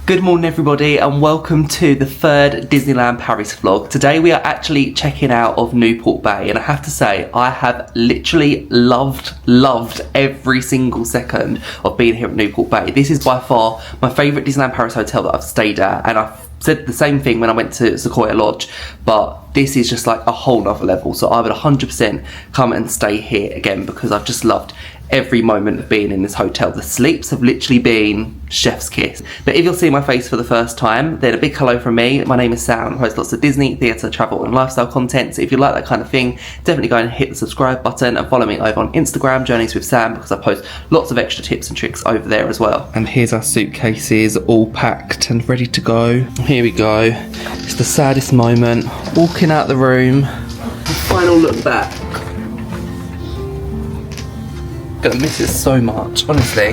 Good morning everybody and welcome to the third Disneyland Paris vlog. Today we are actually checking out of Newport Bay and I have to say I have literally loved every single second of being here at Newport Bay. This is by far my favourite Disneyland Paris hotel that I've stayed at, and I've said the same thing when I went to Sequoia Lodge, but this is just like a whole nother level, so I would 100% come and stay here again because I've just loved every moment of being in this hotel. The sleeps have literally been chef's kiss. But if you'll see my face for the first time, then a big hello from me. My name is Sam. I host lots of Disney, theatre, travel and lifestyle content, so if you like that kind of thing, definitely go and hit the subscribe button and follow me over on Instagram, Journeys with Sam, because I post lots of extra tips and tricks over there as well. And here's our suitcases all packed and ready to go. Here we go. It's the saddest moment. Walking out the room. Final look back. Gonna miss it so much, honestly.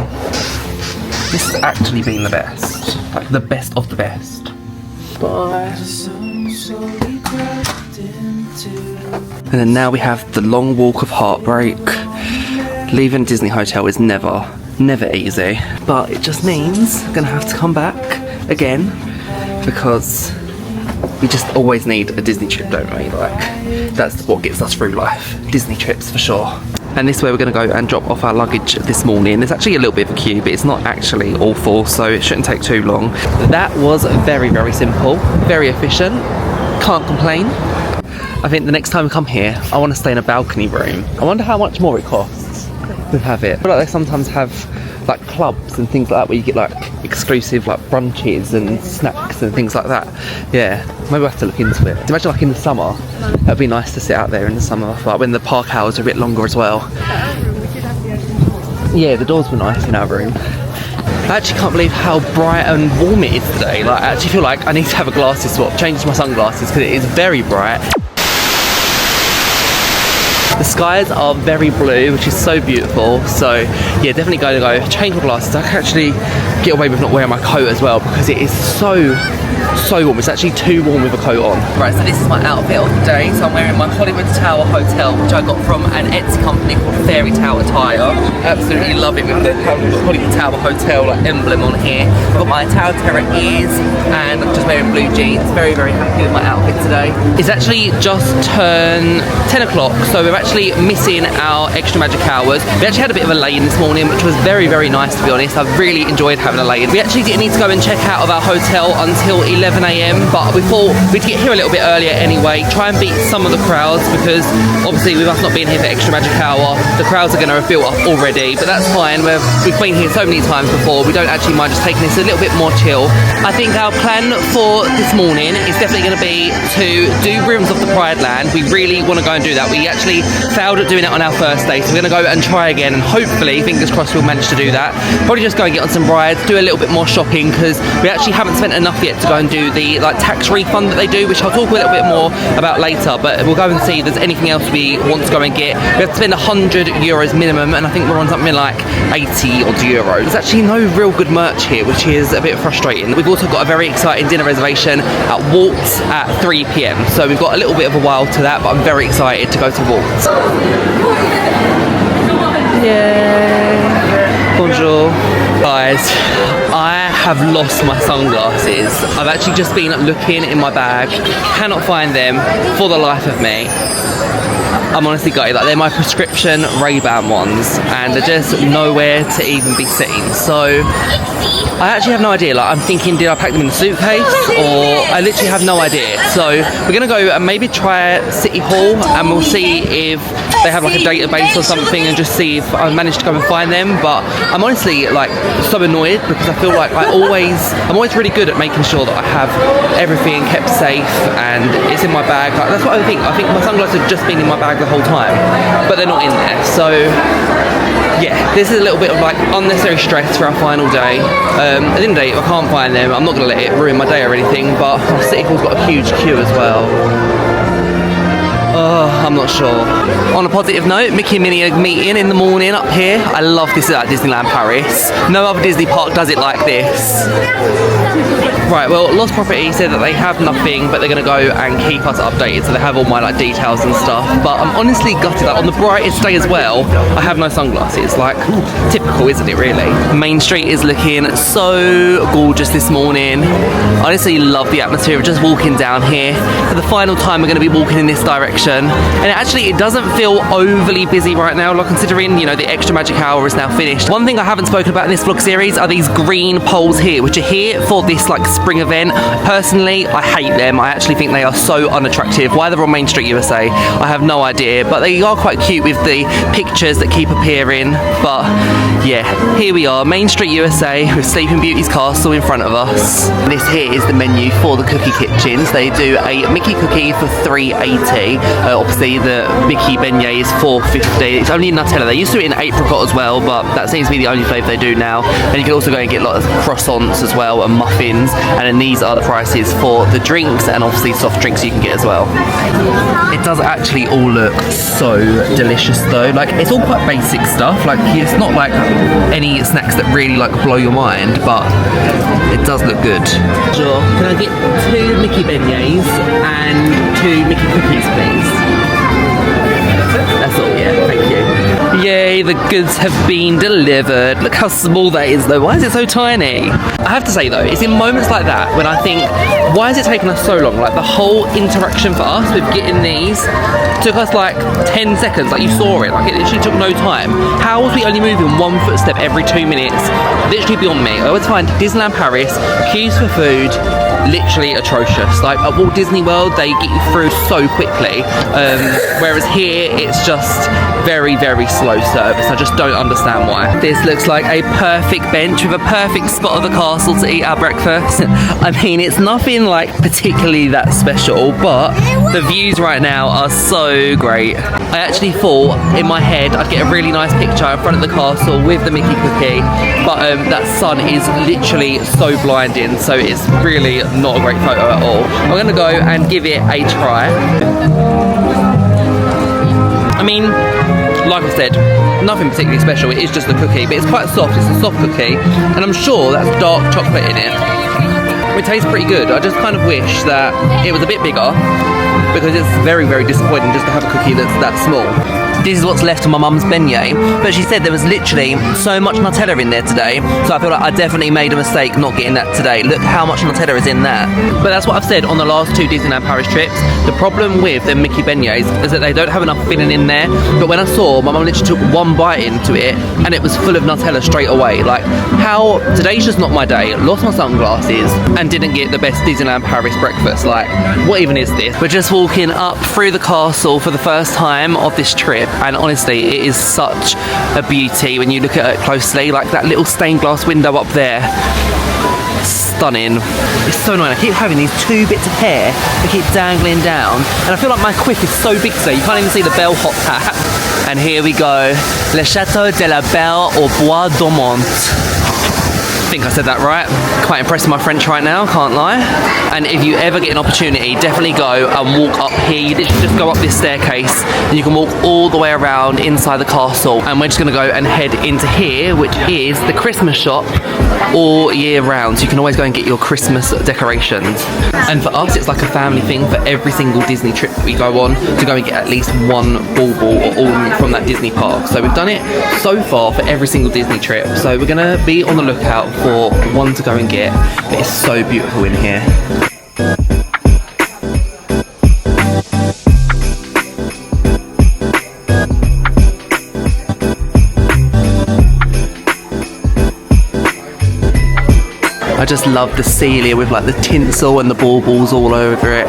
This has actually been the best, like the best of the best. Bye. And then now we have the long walk of heartbreak. Leaving a Disney hotel is never easy, but it just means I'm gonna have to come back again because we just always need a Disney trip, don't we? Like, that's what gets us through life. Disney trips for sure. And this is where we're going to go and drop off our luggage this morning. There's actually a little bit of a queue, but it's not actually awful, so it shouldn't take too long. That was very simple, very efficient, can't complain. I think the next time we come here, I want to stay in a balcony room. I wonder how much more it costs to have it. I feel like they sometimes have like clubs and things like that where you get like exclusive like brunches and snacks and things like that. Yeah, maybe we'll have to look into it. Imagine like in the summer, it'd be nice to sit out there in the summer, but when the park hours are a bit longer as well. Yeah, the doors were nice in our room. I actually can't believe how bright and warm it is today. Like, I actually feel like I need to have a glasses swap, change my sunglasses because it is very bright. The skies are very blue, which is so beautiful. So yeah, definitely going to go change my glasses. I can actually get away with not wearing my coat as well because it is so warm. It's actually too warm with a coat on. Right, so this is my outfit of the day. So I'm wearing my Hollywood Tower Hotel, which I got from an Etsy company called Fairy Tale Attire. Absolutely love it with the Hollywood Tower Hotel like emblem on here. I've got my Tower Terror ears and I'm just wearing blue jeans. Very happy with my outfit today. It's actually just turned 10 o'clock, so we're actually missing our extra magic hours. We actually had a bit of a lay-in this morning, which was very nice, to be honest. I've really enjoyed having a lay-in. We actually didn't need to go and check out of our hotel until 11 AM, but we thought we'd get here a little bit earlier anyway, try and beat some of the crowds, because obviously with us not being here for extra magic hour, the crowds are going to have built up already, but that's fine. We've been here so many times before, we don't actually mind just taking this a little bit more chill. I think our plan for this morning is definitely going to be to do Rooms of the Pride Land. We really want to go and do that. We actually failed at doing it on our first day, so we're going to go and try again, and hopefully, fingers crossed, we'll manage to do that. Probably just go and get on some rides, do a little bit more shopping, because we actually haven't spent enough yet to go and do the like tax refund that they do, which I'll talk a little bit more about later, but we'll go and see if there's anything else we want to go and get. We have to spend €100 minimum, and I think we're on something like 80 odd euros. There's actually no real good merch here, which is a bit frustrating. We've also got a very exciting dinner reservation at Walt at 3 PM, so we've got a little bit of a while to that, but I'm very excited to go to Walt. Yay! Bonjour. Guys, I have lost my sunglasses. I've actually just been looking in my bag, cannot find them for the life of me. I'm honestly gutted, like they're my prescription Ray-Ban ones and they're just nowhere to even be seen. So I actually have no idea, like I'm thinking, did I pack them in the suitcase, or I literally have no idea. So we're gonna go and maybe try City Hall and we'll see if they have like a database or something and just see if I manage to go and find them. But I'm honestly like so annoyed because I feel like I'm always really good at making sure that I have everything kept safe and it's in my bag. Like, that's what I think. I think my sunglasses have just been in my bag the whole time, but they're not in there. So yeah, this is a little bit of like unnecessary stress for our final day. At the end of the day, if I can't find them, I'm not going to let it ruin my day or anything, but City Hall's got a huge queue as well. I'm not sure. On a positive note, Mickey and Minnie are meeting in the morning up here. I love this at Disneyland Paris. No other Disney park does it like this. Right, well, Lost Property said that they have nothing, but they're going to go and keep us updated, so they have all my like details and stuff. But I'm honestly gutted that on the brightest day as well, I have no sunglasses. Like, typical, isn't it, really? Main Street is looking so gorgeous this morning. I honestly love the atmosphere of just walking down here. For the final time, we're going to be walking in this direction, and it doesn't feel overly busy right now, like considering, you know, the extra magic hour is now finished. One thing I haven't spoken about in this vlog series are these green poles here, which are here for this like spring event. Personally, I hate them. I actually think they are so unattractive. Why they're on Main Street USA, I have no idea, but they are quite cute with the pictures that keep appearing. But yeah, here we are, Main Street USA, with Sleeping Beauty's castle in front of us. This here is the menu for the cookie kitchens. They do a Mickey cookie for $3.80. Obviously the Mickey beignet is $4.50. It's only Nutella. They used to do it in apricot as well, but that seems to be the only flavour they do now. And you can also go and get lots of croissants as well, and muffins. And then these are the prices for the drinks, and obviously soft drinks you can get as well. It does actually all look so delicious though. Like, it's all quite basic stuff. Like, it's not like any snacks that really like blow your mind, but it does look good. Sure. Can I get 2 Mickey beignets and 2 Mickey cookies, please? That's all, yeah, thank you. Yay, the goods have been delivered. Look how small that is though. Why is it so tiny? I have to say though, it's in moments like that when I think, why has it taken us so long? Like, the whole interaction for us with getting these took us like 10 seconds. Like, you saw it, like it literally took no time. How was we only moving 1 footstep every 2 minutes? Literally beyond me. I always find Disneyland Paris, queues for food, literally atrocious. Like, at Walt Disney World, they get you through so quickly, whereas here it's just very, very slow service. I just don't understand why. This looks like a perfect bench with a perfect spot of the castle to eat our breakfast. I mean, it's nothing like particularly that special, but the views right now are so great. I actually thought in my head I'd get a really nice picture in front of the castle with the Mickey cookie, but that sun is literally so blinding, so it's really not a great photo at all. I'm gonna go and give it a try. I mean, like I said, nothing particularly special. It is just the cookie, but it's quite soft. It's a soft cookie, and I'm sure that's dark chocolate in it. It tastes pretty good. I just kind of wish that it was a bit bigger, because it's very, very disappointing just to have a cookie that's that small. This is what's left of my mum's beignet, but she said there was literally so much Nutella in there today, so I feel like I definitely made a mistake not getting that today. Look how much Nutella is in that. But that's what I've said on the last 2 Disneyland Paris trips. The problem with the Mickey beignets is that they don't have enough filling in there, but when I saw, my mum literally took 1 bite into it, and it was full of Nutella straight away. Like, how, today's just not my day. Lost my sunglasses, and didn't get the best Disneyland Paris breakfast. Like, what even is this? We're just walking up through the castle for the first time of this trip, and honestly, it is such a beauty when you look at it closely. Like, that little stained glass window up there, stunning. It's so annoying. I keep having these 2 bits of hair that keep dangling down, and I feel like my quiff is so big today, you can't even see the bellhop hat. And here we go, Le Château de la Belle au Bois Dormant. I think I said that right. Quite impressed with my French right now, can't lie. And if you ever get an opportunity, definitely go and walk up here. You literally just go up this staircase, and you can walk all the way around inside the castle. And we're just gonna go and head into here, which is the Christmas shop all year round. So you can always go and get your Christmas decorations. And for us, it's like a family thing for every single Disney trip that we go on, to go and get at least 1 bauble or ornament from that Disney park. So we've done it so far for every single Disney trip. So we're gonna be on the lookout for one to go and get. But it's so beautiful in here. I just love the ceiling with like the tinsel and the baubles all over it.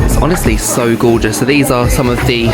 It's honestly so gorgeous. So these are some of the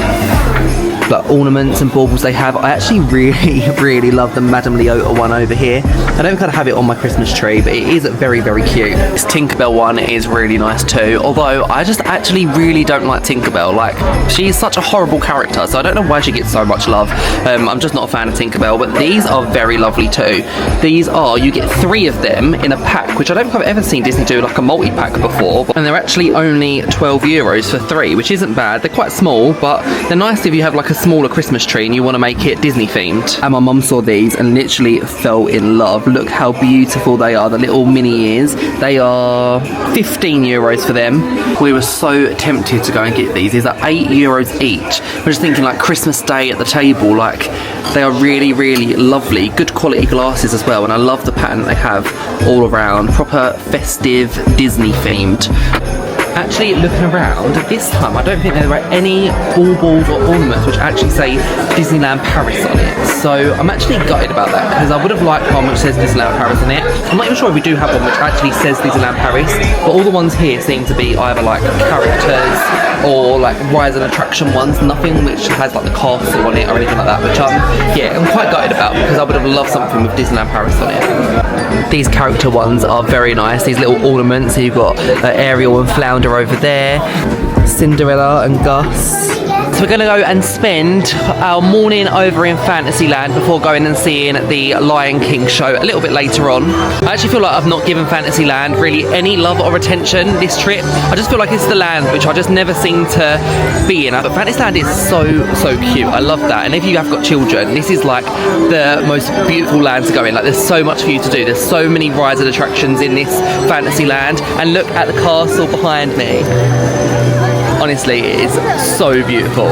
like ornaments and baubles they have. I actually really love the Madame Leota one over here. I don't kind of have it on my Christmas tree, but it is very cute. This Tinkerbell one is really nice too, although I just actually really don't like Tinkerbell. Like, she's such a horrible character, so I don't know why she gets so much love. I'm just not a fan of Tinkerbell, but these are very lovely too. These are, you get 3 of them in a pack, which I don't think I've ever seen Disney do like a multi-pack before, and they're actually only €12 for 3, which isn't bad. They're quite small, but they're nice if you have like a smaller Christmas tree and you want to make it Disney themed. And my mum saw these and literally fell in love. Look how beautiful they are, the little mini ears. They are €15 for them. We were so tempted to go and get these. These are €8 each. We're just thinking like Christmas Day at the table, like they are really lovely. Good quality glasses as well, and I love the pattern they have all around. Proper festive Disney themed. Actually, looking around, this time I don't think there were any baubles or ornaments which actually say Disneyland Paris on it. So I'm actually gutted about that, because I would have liked one which says Disneyland Paris on it. I'm not even sure if we do have one which actually says Disneyland Paris, but all the ones here seem to be either like characters or like rides and attraction ones, nothing which has like the castle on it or anything like that, which yeah, I'm quite gutted about, because I would have loved something with Disneyland Paris on it. These character ones are very nice, these little ornaments. So you've got Ariel and Flounder over there, Cinderella and Gus. So we're going to go and spend our morning over in Fantasyland before going and seeing the Lion King show a little bit later on. I actually feel like I've not given Fantasyland really any love or attention this trip. I just feel like it's the land which I just never seem to be in. But Fantasyland is so cute. I love that. And if you have got children, this is like the most beautiful land to go in. Like, there's so much for you to do. There's so many rides and attractions in this Fantasyland. And look at the castle behind me. Honestly, it is so beautiful.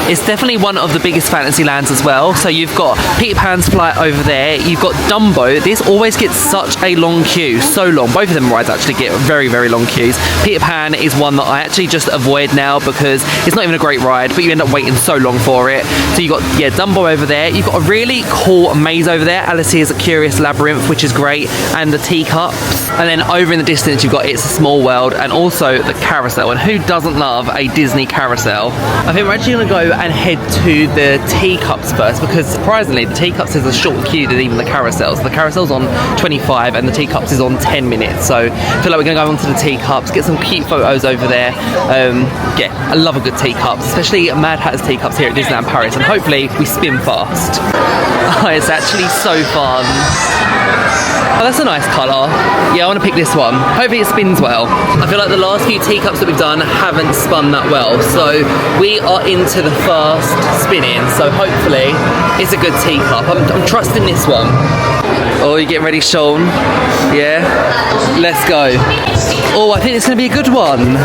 It's definitely one of the biggest Fantasylands as well. So you've got Peter Pan's flight over there. You've got Dumbo. This always gets such a long queue, so long. Both of them rides actually get very long queues. Peter Pan is one that I actually just avoid now because it's not even a great ride, but you end up waiting so long for it. So you've got, yeah, Dumbo over there. You've got a really cool maze over there, Alice's Curious Labyrinth, which is great, and the teacups. And then over in the distance, you've got It's a Small World, and also the carousel. And who doesn't love a Disney carousel? I think we're actually going to go and head to the teacups first, because surprisingly the teacups is a shorter queue than even the carousels. The carousel's on 25 and the teacups is on 10 minutes. So I feel like we're going to go onto the teacups, get some cute photos over there. Yeah, I love a good teacups, especially Mad Hatter's teacups here at Disneyland Paris, and hopefully we spin fast. Oh, it's actually so fun. Oh, that's a nice colour. Yeah, I want to pick this one. Hopefully it spins well. I feel like the last few teacups that we've done haven't spun that well, so we are into the first spinning, so hopefully it's a good teacup. I'm trusting this one. Oh, you getting ready, Sean? Yeah? Let's go. Oh, I think it's going to be a good one.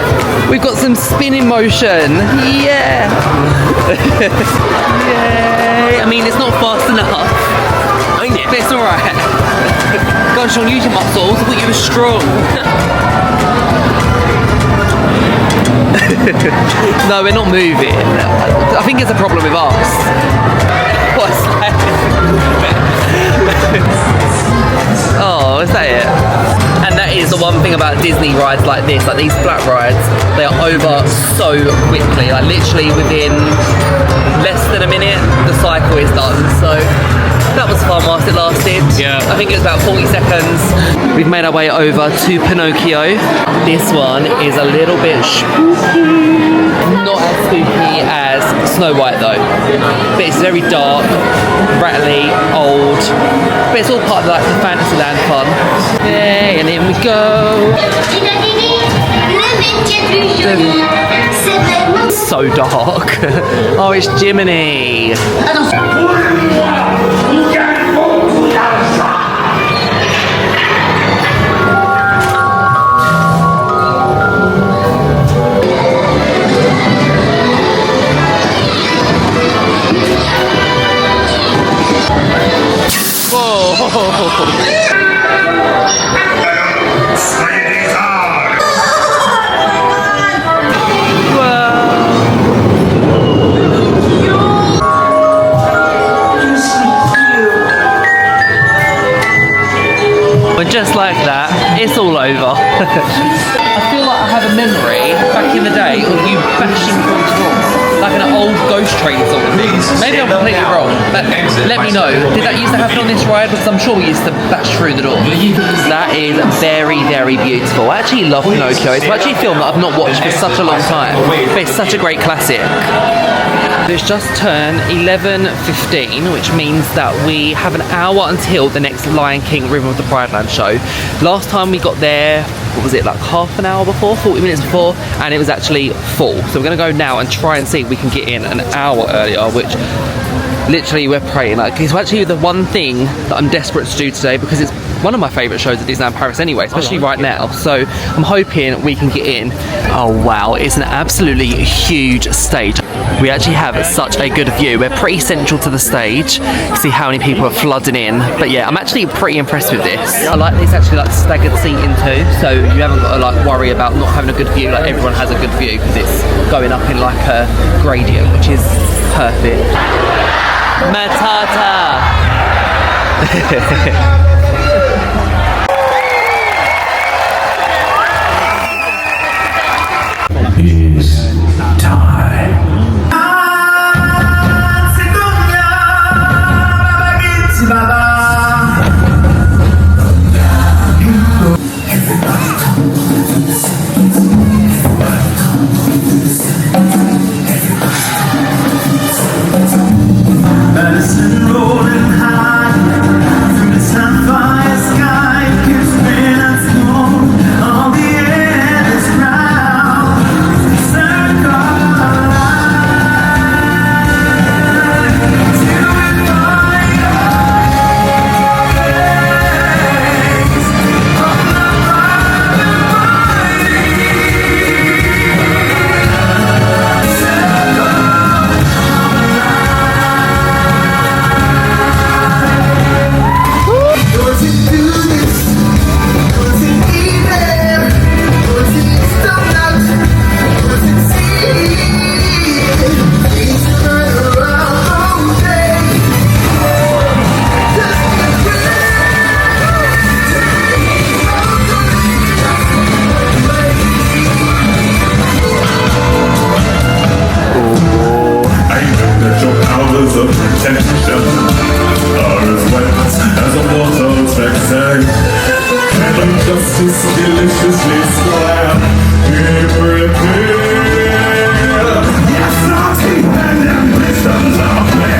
We've got some spinning motion. Yeah! Yay! I mean, it's not fast enough, but it's alright. Go on, Sean, use your muscles. I thought you were strong. No, we're not moving. I think it's a problem with us. What's that? Oh, is that it? And that is the one thing about Disney rides like this, like these flat rides, they are over so quickly. Like literally within less than a minute, the cycle is done. So that was fun whilst it lasted. Yeah. I think it was about 40 seconds. We've made our way over to Pinocchio. This one is a little bit spooky. Not as spooky as Snow White though. But it's very dark, rattly, old. But it's all part of like the Fantasyland fun. Yay, and in we go. So dark. Oh, it's Jiminy. Just like that, it's all over. I feel like I have a memory back in the day of you bashing through the door like an old ghost train song. Maybe I'm completely wrong, but let me know. Did that used to happen on this ride? Because I'm sure we used to bash through the door. That is very, very beautiful. I actually love Pinocchio. It's actually a film that I've not watched for such a long time, but it's such a great classic. It's just turned 11:15, which means that we have an hour until the next Lion King Rhythm of the Pride Land show. Last time we got there, what was it, like half an hour before, 40 minutes before, and it was actually full. So we're going to go now and try and see if we can get in an hour earlier, which literally we're praying. Like, it's actually the one thing that I'm desperate to do today, because it's one of my favourite shows at Disneyland Paris anyway, especially right now. So I'm hoping we can get in. Oh wow, it's an absolutely huge stage. We actually have such a good view. We're pretty central to the stage. You can see how many people are flooding in. But yeah, I'm actually pretty impressed with this. I like this actually like staggered seating too, so you haven't got to like worry about not having a good view. Like everyone has a good view because it's going up in like a gradient, which is perfect. Matata! It's time. Medicine rolling high through the sapphire sky, gives minutes long. All the air is round. Circle line till we find your face on the private of protection are as wet as a water taxi, and justice deliciously square. Yes, naughty and ambition lovely.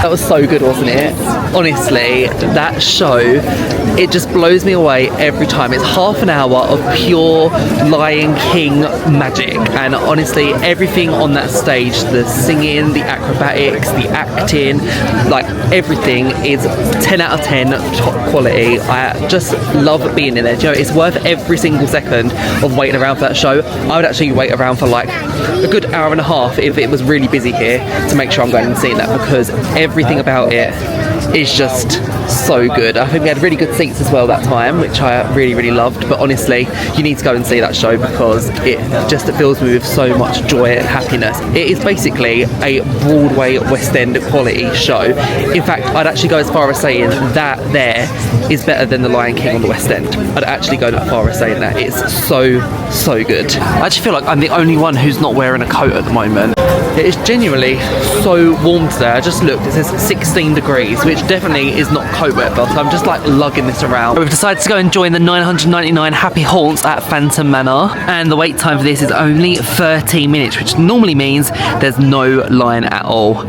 That was so good, wasn't it? Honestly, that show, it just blows me away every time. It's half an hour of pure Lion King magic, and honestly, everything on that stage, the singing, the acrobatics, the acting, like everything is 10 out of 10 top quality. I just love being in there. Do you know, it's worth every single second of waiting around for that show. I would actually wait around for like a good hour and a half if it was really busy here to make sure I'm going and seeing that, because everything about it is just so good. I think we had really good seats as well that time, which I really loved. But honestly, you need to go and see that show because it just fills me with so much joy and happiness. It is basically a Broadway West End quality show. In fact, I'd actually go as far as saying that there is better than The Lion King on the West End. I'd actually go that far as saying that. It's so good. I actually feel like I'm the only one who's not wearing a coat at the moment. It is genuinely so warm today. I just looked, it says 16 degrees, which definitely is not coat weather, so I'm just like lugging this around. We've decided to go and join the 999 Happy Haunts at Phantom Manor, and the wait time for this is only 30 minutes, which normally means there's no line at all.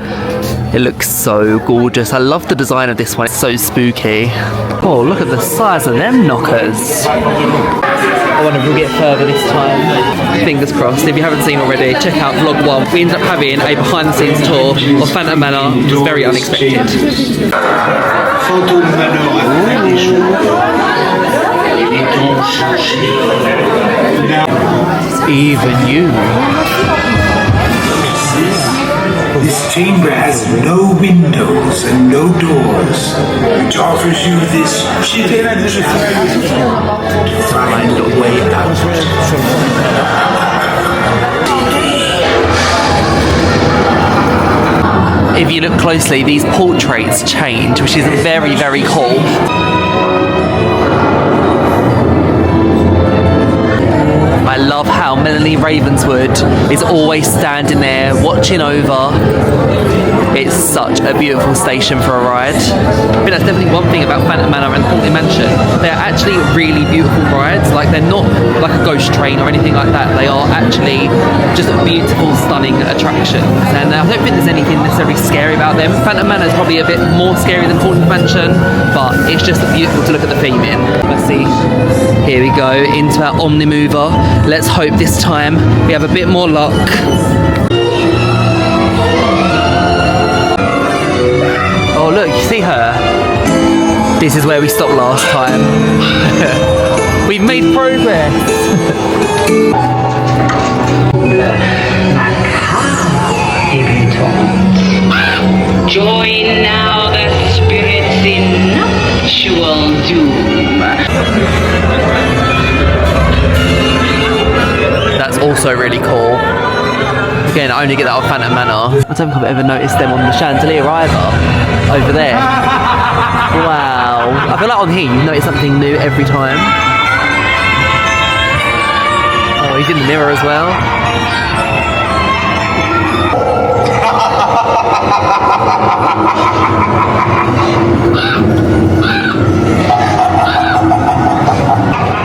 It looks so gorgeous. I love the design of this one, it's so spooky. Oh, look at the size of them knockers. I wonder if we'll get further this time. Fingers crossed. If you haven't seen already, check out vlog 1. We ended up having a behind the scenes tour of Phantom Manor, which was very unexpected. Even you. This chamber has no windows and no doors, which offers you this chilling challenge to find a way out. If you look closely, these portraits change, which is very cool. I love how Melanie Ravenswood is always standing there watching over. It's such a beautiful station for a ride. I think that's definitely one thing about Phantom Manor and Haunted Mansion. They're actually really beautiful rides. Like, they're not like a ghost train or anything like that. They are actually just beautiful, stunning attractions. And I don't think there's anything necessarily scary about them. Phantom Manor is probably a bit more scary than Haunted Mansion, but it's just beautiful to look at the theme in. Let's see. Here we go into our Omnimover. Let's hope this time we have a bit more luck. Oh look, you see her? This is where we stopped last time. We've made progress. Join now the spirits in nuptial doom. That's also really cool. Again, I only get that off Phantom Manor. I don't think I've ever noticed them on the chandelier either. Over there. Wow. I feel like on here you notice something new every time. Oh, he's in the mirror as well.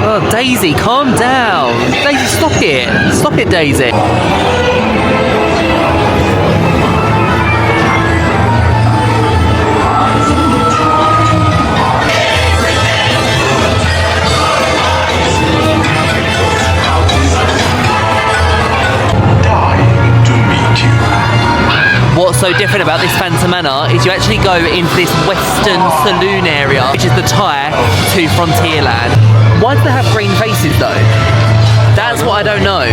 Oh, Daisy, calm down. Daisy, stop it. Stop it, Daisy. What's so different about this Phantom Manor is you actually go into this Western saloon area, which is the tie to Frontierland. Why do they have green faces though? That's what I don't know.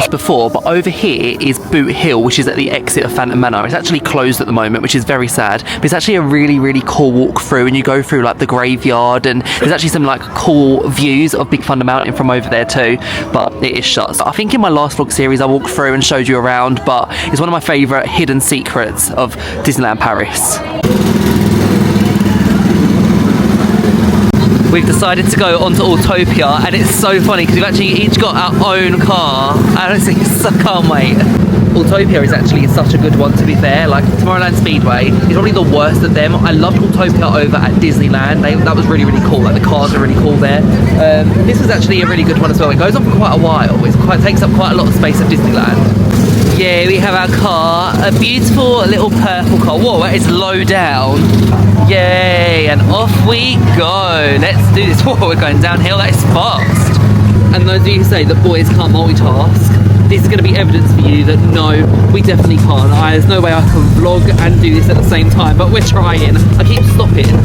Before, but over here is Boot Hill, which is at the exit of Phantom Manor. It's actually closed at the moment, which is very sad, but it's actually a really cool walk through, and you go through like the graveyard, and there's actually some like cool views of Big Thunder Mountain from over there too, but it is shut. So I think in my last vlog series I walked through and showed you around, but it's one of my favourite hidden secrets of Disneyland Paris. we've decided to go onto Autopia, and it's so funny because we've actually each got our own car, and I can't wait. Autopia is actually such a good one, to be fair. Like, Tomorrowland Speedway is probably the worst of them. I loved Autopia over at Disneyland. That was really, really cool. Like, the cars are really cool there. This was actually a really good one as well. It goes on for quite a while. It takes up quite a lot of space at Disneyland. Yeah, we have our car, a beautiful little purple car. Whoa, that is low down. Yay, and off we go. Let's do this. Whoa, we're going downhill. That is fast. And those of you who say that boys can't multitask, this is going to be evidence for you that no, we definitely can't. There's no way I can vlog and do this at the same time, but we're trying. I keep stopping.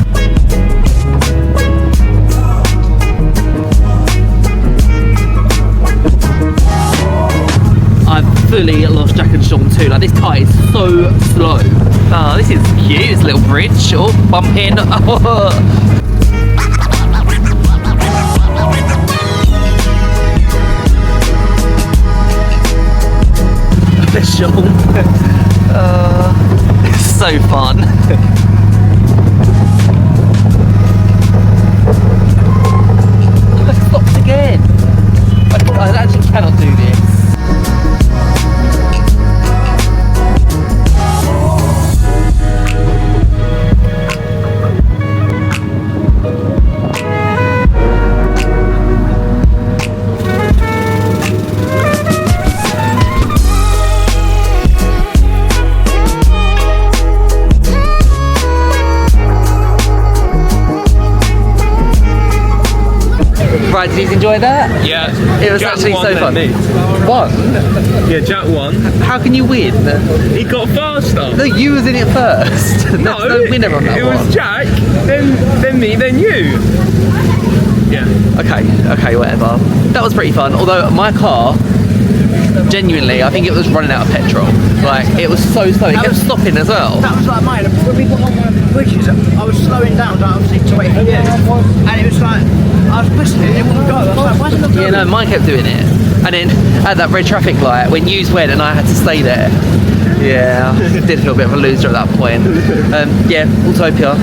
I've fully lost Jack and Sean too. Like, this car is so slow. Oh, this is cute. This little bridge. Oh, bumping. Oh. There's Sean. It's so fun. I stopped again. I actually cannot do this. Right, did you enjoy that? Yeah. It was Jack actually won, so fun. didn't he? What? Yeah, Jack won. How can you win? He got faster. No, you was in it first. There's no winner on that it one. was Jack, then me, then you. Yeah. Okay, whatever. That was pretty fun. Although my car, genuinely, I think it was running out of petrol. Like, it was so slow. It kept stopping as well. That was like mine. When we got on one of the bridges, I was slowing down, obviously, to wait for you. And it was like, I was pushing it, it wouldn't go. I was like, why is it not going? Yeah, no, mine kept doing it. And then at that red traffic light, when yous went and I had to stay there, yeah, I did feel a bit of a loser at that point. Yeah, Autopia.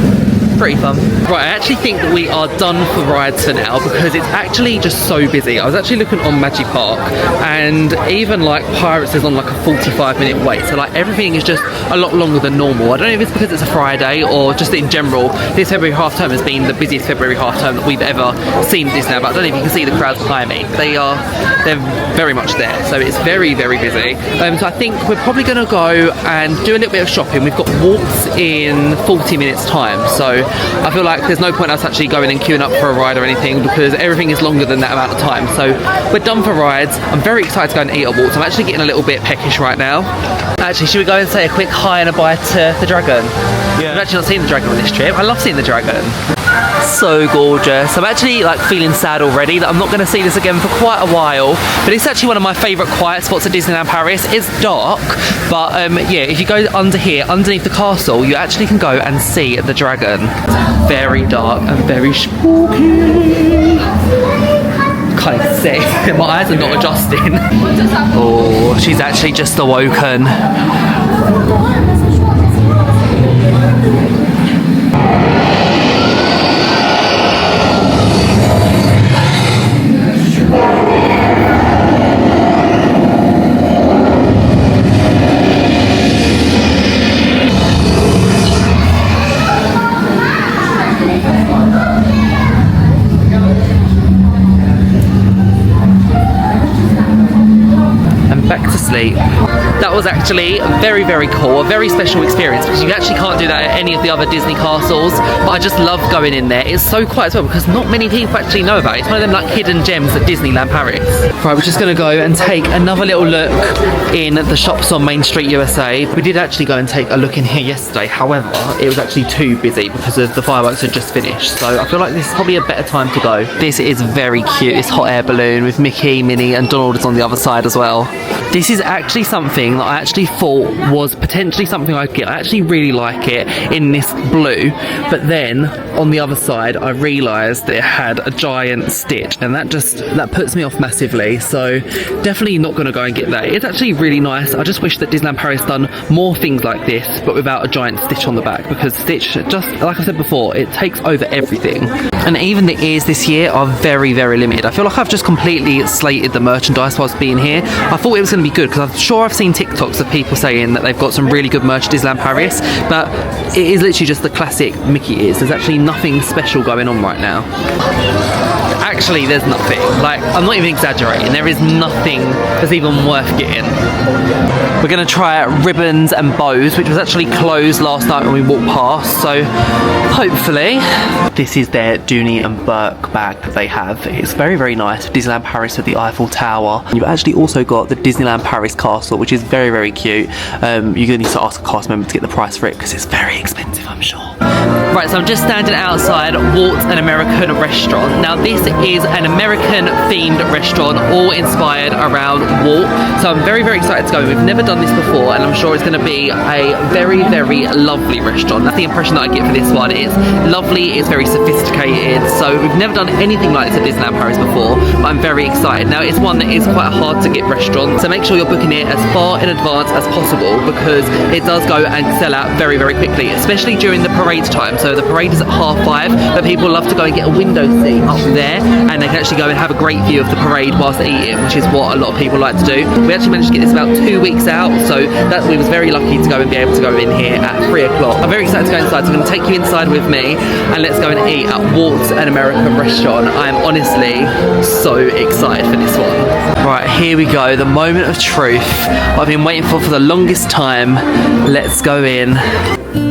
Pretty fun. Right, I actually think that we are done for rides for now because it's actually just so busy. I was actually looking on Magic Park, and even like Pirates is on like a 45-minute wait, so like everything is just a lot longer than normal. I don't know if it's because it's a Friday or just in general. This February half term has been the busiest February half term that we've ever seen at Disney, but I don't know if you can see the crowds behind me. They're very much there, so it's very, very busy. So I think we're probably going to go and do a little bit of shopping. We've got Walt's in 40 minutes time, so I feel like there's no point us actually going and queuing up for a ride or anything because everything is longer than that amount of time. So we're done for rides. I'm very excited to go and eat at Walt's. I'm actually getting a little bit peckish right now. Actually, should we go and say a quick hi and a bye to the dragon? Yeah. I've actually not seen the dragon on this trip. I love seeing the dragon. So gorgeous. I'm actually like feeling sad already that I'm not going to see this again for quite a while, but it's actually one of my favourite quiet spots at Disneyland Paris. It's dark, but yeah, if you go under here, underneath the castle, you actually can go and see the dragon. Very dark and very spooky. Can't even see. My eyes are not adjusting. Oh, she's actually just awoken. Back to sleep. That was actually very, very cool, a very special experience because you actually can't do that at any of the other Disney castles, but I just love going in there. It's so quiet as well because not many people actually know about it. It's one of them like hidden gems at Disneyland Paris. Right, we're just going to go and take another little look in the shops on Main Street USA. We did actually go and take a look in here yesterday, however, it was actually too busy because of the fireworks had just finished, so I feel like this is probably a better time to go. This is very cute, this hot air balloon with Mickey, Minnie and Donald is on the other side as well. This is actually something that I actually thought was potentially something I'd get. I actually really like it in this blue, but then on the other side, I realised that it had a giant stitch, and that puts me off massively. So definitely not going to go and get that. It's actually really nice. I just wish that Disneyland Paris done more things like this, but without a giant stitch on the back, because stitch, just like I said before, it takes over everything. And even the ears this year are very, very limited. I feel like I've just completely slated the merchandise whilst being here. I thought it was going to be good, because I'm sure I've seen TikToks of people saying that they've got some really good merch at Disneyland Paris, but it is literally just the classic Mickey ears. There's actually nothing special going on right now. Actually, there's nothing. Like, I'm not even exaggerating. There is nothing that's even worth getting. We're going to try out ribbons and bows, which was actually closed last night when we walked past, so hopefully. This is their Dooney and Burke bag that they have. It's very, very nice. Disneyland Paris with the Eiffel Tower. You've actually also got the Disneyland Paris castle, which is very, very cute. You're going to need to ask a cast member to get the price for it, because it's very expensive, I'm sure. Right, so I'm just standing outside Walt, an American restaurant. Now, this is an American themed restaurant, all inspired around Walt. So I'm very, very excited to go. We've never done this before, and I'm sure it's going to be a very, very lovely restaurant. That's the impression that I get for this one. It's lovely, it's very sophisticated. So we've never done anything like this at Disneyland Paris before, but I'm very excited. Now, it's one that is quite hard to get restaurant, so make sure you're booking it as far in advance as possible, because it does go and sell out very, very quickly, especially during the parade time. So the parade is at 5:30, but people love to go and get a window seat up there, and they can actually go and have a great view of the parade whilst eating, which is what a lot of people like to do. We actually managed to get this about 2 weeks out, so that we was very lucky to go and be able to go in here at 3 o'clock. I'm very excited to go inside, so I'm going to take you inside with me, and let's go and eat at Walt, an American restaurant. I am honestly so excited for this one. Right, here we go, the moment of truth I've been waiting for the longest time. Let's go in.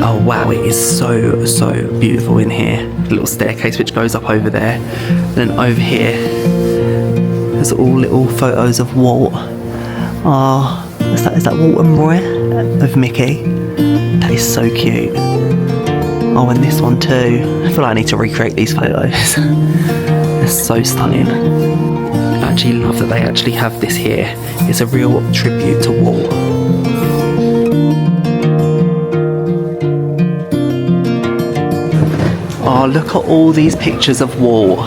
Oh wow, it is so, so beautiful in here. The little staircase which goes up over there. And then over here, there's all little photos of Walt. Oh, is that Walt and Roy? Of Mickey. That is so cute. Oh, and this one too. I feel like I need to recreate these photos. They're so stunning. I actually love that they actually have this here. It's a real tribute to Walt. Oh, look at all these pictures of Walt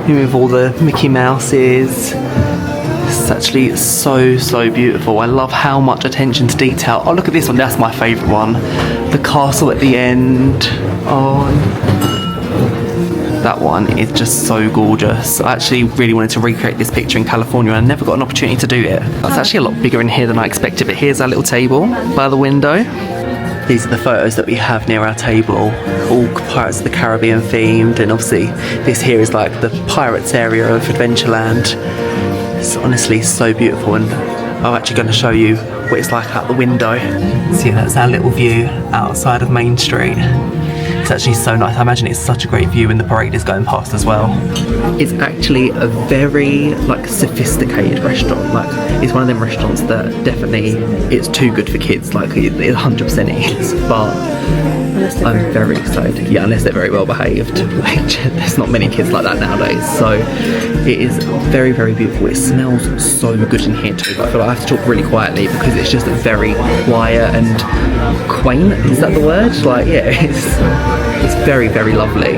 with all the Mickey Mouses. It's actually so, so beautiful. I love how much attention to detail. Oh, look at this one. That's my favourite one. The castle at the end. Oh, that one is just so gorgeous. I actually really wanted to recreate this picture in California, and I never got an opportunity to do it. That's actually a lot bigger in here than I expected, but here's our little table by the window. These are the photos that we have near our table, all Pirates of the Caribbean themed, and obviously this here is like the Pirates area of Adventureland. It's honestly so beautiful, and I'm actually going to show you what it's like out the window. See, that's our little view outside of Main Street. It's actually so nice. I imagine it's such a great view when the parade is going past as well. It's actually a very sophisticated restaurant. Like, it's one of them restaurants that definitely, it's too good for kids. Like, it 100% is. But I'm very excited. Yeah, unless they're very well behaved. There's not many kids like that nowadays. So it is very, very beautiful. It smells so good in here too. But I feel like I have to talk really quietly because it's just very quiet and quaint. Is that the word? Like, yeah, it's very, very lovely.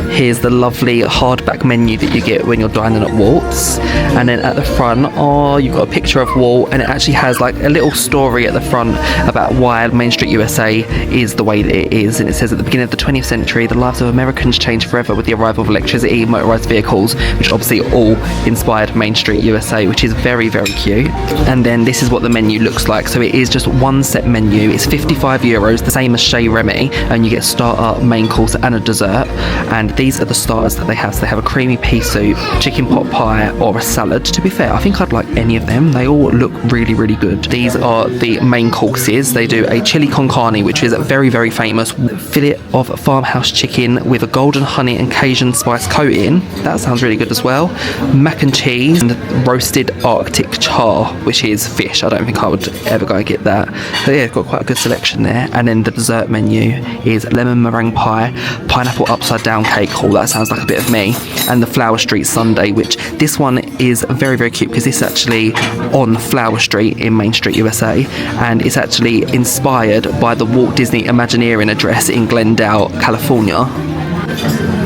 Here's the lovely hardback menu that you get when you're dining at Walt's, and then at the front, oh, you've got a picture of Walt, and it actually has like a little story at the front about why Main Street USA is the way that it is. And it says at the beginning of the 20th century, the lives of Americans changed forever with the arrival of electricity, motorized vehicles, which obviously all inspired Main Street USA, which is very, very cute. And then this is what the menu looks like. So it is just one set menu. It's €55, the same as Chez Remy, and you get starter, main course, and a dessert. And these are the starters that they have. So they have a creamy pea soup, chicken pot pie, or a salad. To be fair, I think I'd like any of them. They all look really, really good. These are the main courses. They do a chili con carne, which is a very, very famous fillet of farmhouse chicken with a golden honey and Cajun spice coating. That sounds really good as well. Mac and cheese and roasted Arctic char, which is fish. I don't think I would ever go and get that. So yeah, got quite a good selection there. And then the dessert menu is lemon meringue pie, pineapple upside down cake. Oh, that sounds like a bit of me. And the Flower Street sundae, which this one is very, very cute because it's actually on Flower Street in Main Street USA, and it's actually inspired by the Walt Disney Imagineering address in Glendale, California.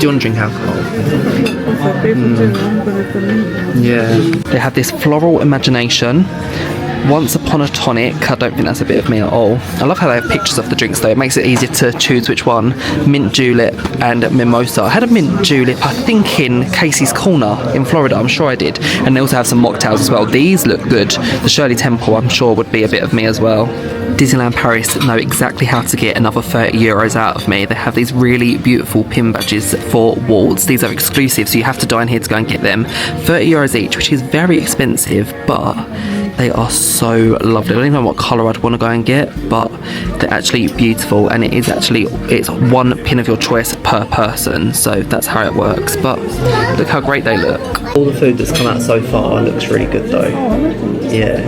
you want to drink alcohol? Yeah. They have this floral imagination. Once upon a tonic. I don't think that's a bit of me at all. I love how they have pictures of the drinks though. It makes it easier to choose which one. Mint julep and mimosa. I had a mint julep, I think, in Casey's Corner in Florida. I'm sure I did. And they also have some mocktails as well. These look good. The Shirley Temple, I'm sure, would be a bit of me as well. Disneyland Paris know exactly how to get another €30 out of me. They have these really beautiful pin badges for Walt's. These are exclusive, so you have to dine here to go and get them. €30 each, which is very expensive, but they are so lovely. I don't even know what colour I'd want to go and get, but they're actually beautiful, and it's one pin of your choice per person, so that's how it works. But look how great they look. All the food that's come out so far looks really good though. Yeah,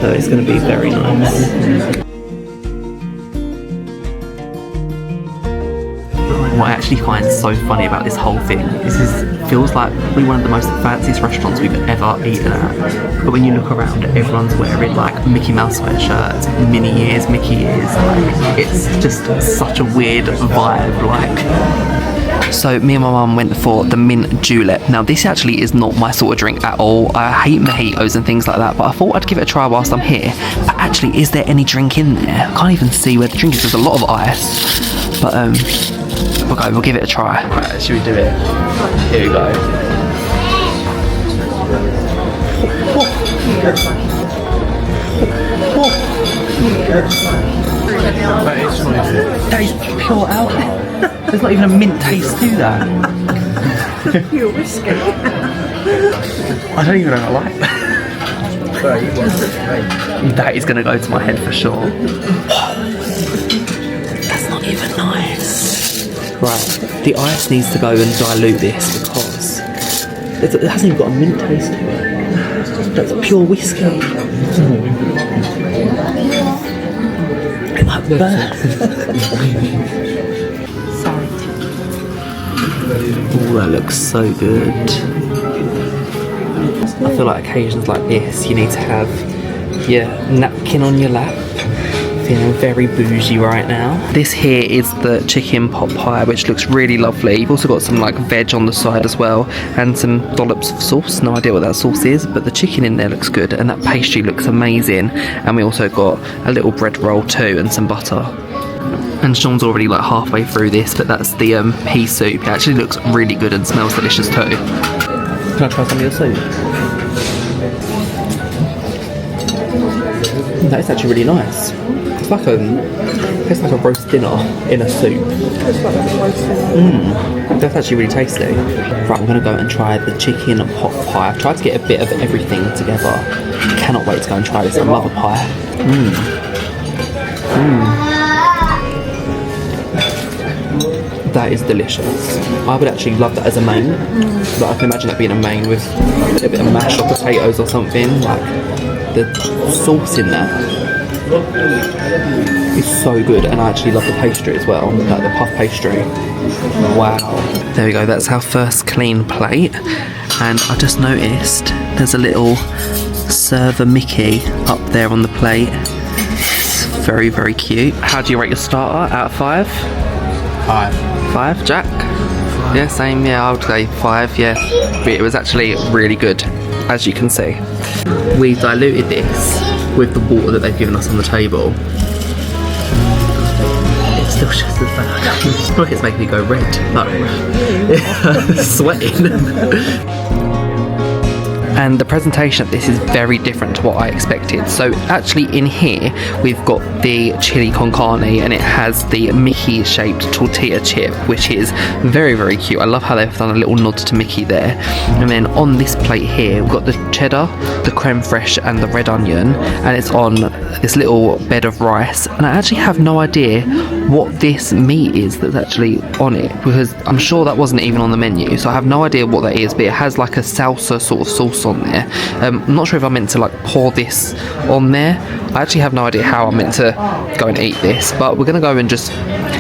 no, it's going to be very nice. What I actually find so funny about this whole thing is feels like probably one of the most fanciest restaurants we've ever eaten at. But when you look around, everyone's wearing like Mickey Mouse sweatshirts, Minnie ears, Mickey ears. Like, it's just such a weird vibe. Like, so me and my mum went for the mint julep. Now this actually is not my sort of drink at all. I hate mojitos and things like that, but I thought I'd give it a try whilst I'm here. But actually, is there any drink in there? I can't even see where the drink is. There's a lot of ice. But we'll give it a try. Right, should we do it? Here we go. That is pure out. There's not even a mint taste to that. Pure whiskey. I don't even know what I like that. That is going to go to my head for sure. That's not even nice. Right, the ice needs to go and dilute this because it hasn't even got a mint taste to it. That's pure whiskey. It might burn. Oh, that looks so good. I feel like occasions like this, you need to have your napkin on your lap. Feeling very bougie right now. This here is the chicken pot pie, which looks really lovely. You've also got some like veg on the side as well, and some dollops of sauce. No idea what that sauce is, but the chicken in there looks good, and that pastry looks amazing. And we also got a little bread roll too, and some butter. And Sean's already like halfway through this, but that's the pea soup. It actually looks really good and smells delicious too. Can I try some of your soup? That's actually really nice. It's like a roast dinner in a soup. That's actually really tasty. Right, I'm gonna go and try the chicken pot pie. I've tried to get a bit of everything together. Cannot wait to go and try this. I love a pie. That is delicious. I would actually love that as a main. Like, I can imagine that being a main with a bit of mashed potatoes or something. Like, the sauce in that is so good, and I actually love the pastry as well, like the puff pastry. Wow. There we go, that's our first clean plate, and I just noticed there's a little server Mickey up there on the plate. It's very, very cute. How do you rate your starter out of 5? 5, Jack? Yeah, same, yeah, I would say 5, yeah. But it was actually really good, as you can see. We diluted this with the water that they've given us on the table. It's still just as bad. Look, it's making me go red. No. Sweating. And the presentation of this is very different to what I expected. So actually in here, we've got the chili con carne, and it has the Mickey shaped tortilla chip, which is very, very cute. I love how they've done a little nod to Mickey there. And then on this plate here, we've got the cheddar, the creme fraiche, and the red onion, and it's on this little bed of rice. And I actually have no idea what this meat is that's actually on it, because I'm sure that wasn't even on the menu, so I have no idea what that is, but it has like a salsa sort of sauce on there. I'm not sure if I'm meant to like pour this on there. I actually have no idea how I'm meant to go and eat this, but we're gonna go and just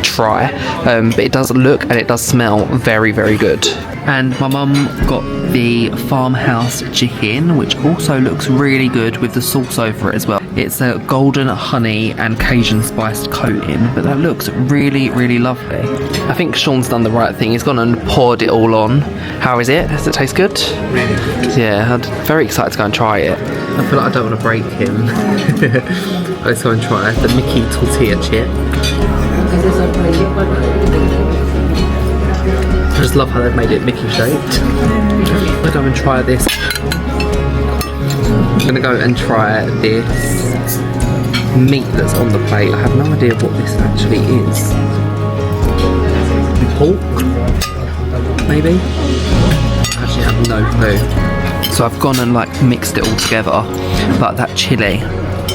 try. But it does look and it does smell very, very good. And my mum got the farmhouse chicken, which also also looks really good with the sauce over it as well. It's a golden honey and Cajun spiced coating, but that looks really, really lovely. I think Sean's done the right thing. He's gone and poured it all on. How is it? Does it taste good? Really good. Yeah, I'm very excited to go and try it. I feel like I don't want to break him. Let's go and try the Mickey tortilla chip. I just love how they've made it Mickey shaped. I'm gonna go and try this. I'm gonna go and try this meat that's on the plate. I have no idea what this actually is. Pork? Maybe? I actually have no clue. So I've gone and like mixed it all together, but that chili